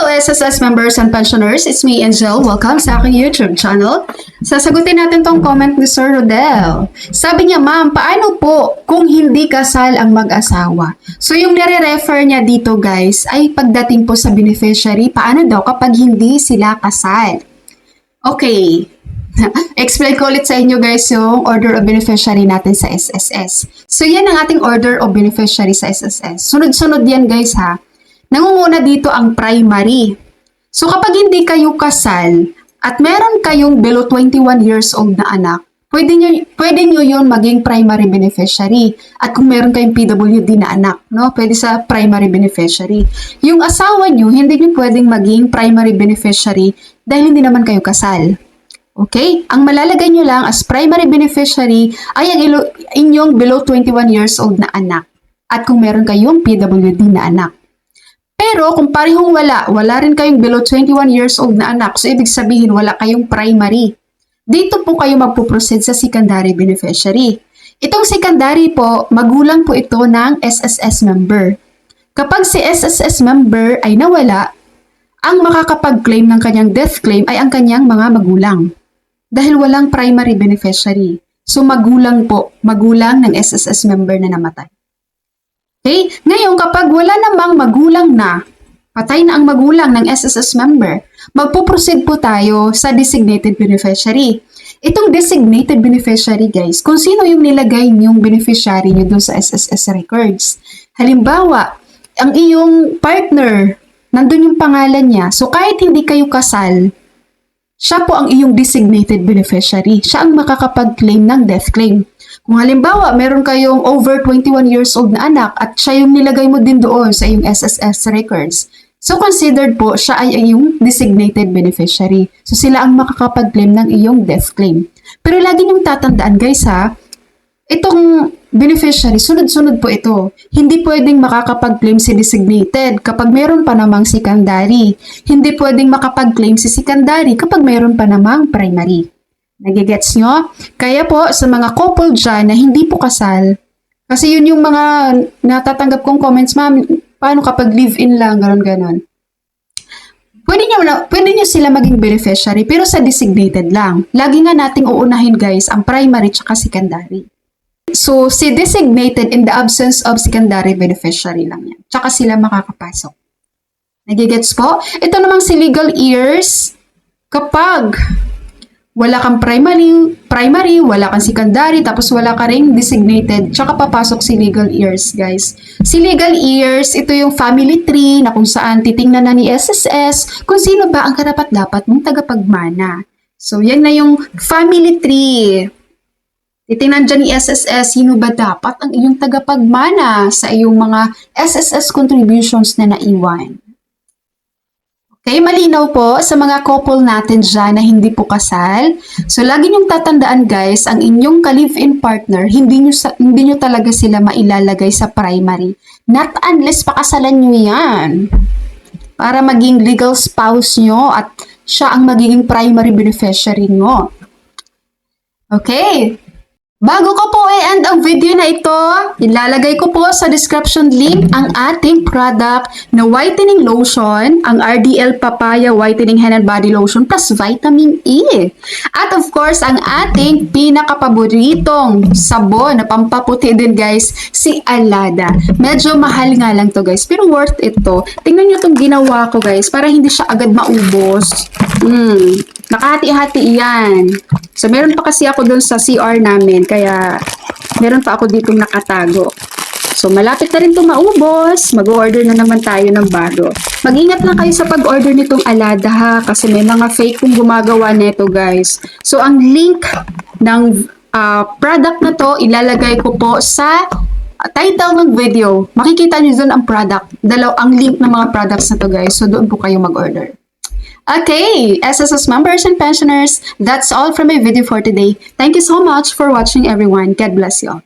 SSS members and pensioners, it's me, Angel. Welcome sa aking YouTube channel. Sasagutin natin tong comment ni Sir Rodel. Sabi niya, ma'am, paano po kung hindi kasal ang mag-asawa? So yung nire-refer niya dito guys ay pagdating po sa beneficiary, paano daw kapag hindi sila kasal? Okay. Explain ko ulit sa inyo guys yung order of beneficiary natin sa SSS. So yan ang ating order of beneficiary sa SSS. Sunod-sunod yan guys ha. Nangunguna dito ang primary. So kapag hindi kayo kasal at meron kayong below 21 years old na anak, pwede nyo yun maging primary beneficiary. At kung meron kayong PWD na anak, no, pwede sa primary beneficiary. Yung asawa nyo, hindi nyo pwedeng maging primary beneficiary dahil hindi naman kayo kasal. Okay? Ang malalagay nyo lang as primary beneficiary ay ang inyong below 21 years old na anak. At kung meron kayong PWD na anak. Pero kung parehong wala rin kayong below 21 years old na anak, so ibig sabihin wala kayong primary. Dito po kayo magpuproceed sa secondary beneficiary. Itong secondary po, magulang po ito ng SSS member. Kapag si SSS member ay nawala, ang makakapag-claim ng kanyang death claim ay ang kanyang mga magulang. Dahil walang primary beneficiary. So magulang ng SSS member na namatay. Okay? Ngayon, kapag wala namang magulang na, patay na ang magulang ng SSS member, magpuproceed po tayo sa designated beneficiary. Itong designated beneficiary, guys, kung sino yung nilagay niyong beneficiary niyo dun sa SSS records. Halimbawa, ang iyong partner, nandun yung pangalan niya. So, kahit hindi kayo kasal, siya po ang iyong designated beneficiary. Siya ang makakapag-claim ng death claim. Kung halimbawa, meron kayong over 21 years old na anak at siya yung nilagay mo din doon sa iyong SSS records. So, considered po, siya ay iyong designated beneficiary. So, sila ang makakapag-claim ng iyong death claim. Pero lagi niyong tatandaan guys ha, itong beneficiary, sunod-sunod po ito. Hindi pwedeng makakapag-claim si designated kapag meron pa namang secondary. Hindi pwedeng makapag-claim si secondary kapag meron pa namang primary. Nagigets nyo? Kaya po, sa mga couple dyan na hindi po kasal, kasi yun yung mga natatanggap kong comments, ma'am, paano kapag live-in lang, ganon. Pwede nyo sila maging beneficiary, pero sa designated lang. Lagi nga nating uunahin guys, ang primary tsaka secondary. So, si designated in the absence of secondary beneficiary lang yan. Tsaka sila makakapasok. Nagigets po? Ito namang si legal heirs, kapag wala kang primary, wala kang secondary, tapos wala ka ring designated, tsaka papasok si legal heirs, guys. Si legal heirs, ito yung family tree na kung saan titingnan na ni SSS kung sino ba ang karapat-dapat mong tagapagmana. So, yan na yung family tree. Titingnan dyan ni SSS, sino ba dapat ang iyong tagapagmana sa iyong mga SSS contributions na naiwan. Okay, malinaw po sa mga couple natin dyan na hindi po kasal. So, lagi niyong tatandaan guys, ang inyong ka-live-in partner, hindi nyo talaga sila mailalagay sa primary. Not unless pakasalan nyo yan. Para maging legal spouse nyo at siya ang magiging primary beneficiary nyo. Okay. Bago ko po i-end ang video na ito, ilalagay ko po sa description link ang ating product na whitening lotion, ang RDL Papaya Whitening Hand and Body Lotion plus Vitamin E. At of course, ang ating pinakapaboritong sabon na pampaputi din guys, si Alada. Medyo mahal nga lang to guys, pero worth it to. Tingnan nyo itong ginawa ko guys, para hindi siya agad maubos. Nakahati-hati yan. So, meron pa kasi ako dun sa CR namin, kaya meron pa ako ditong nakatago. So, malapit na rin itong maubos. Mag-order na naman tayo ng bago. Mag-ingat lang kayo sa pag-order nitong Alada ha, kasi may mga fake kong gumagawa nito guys. So, ang link ng product na to, ilalagay ko po sa title ng video. Makikita nyo dun ang product. Ang link ng mga products na to guys. So, doon po kayo mag-order. Okay, SSS members and pensioners, that's all from my video for today. Thank you so much for watching everyone. God bless you all.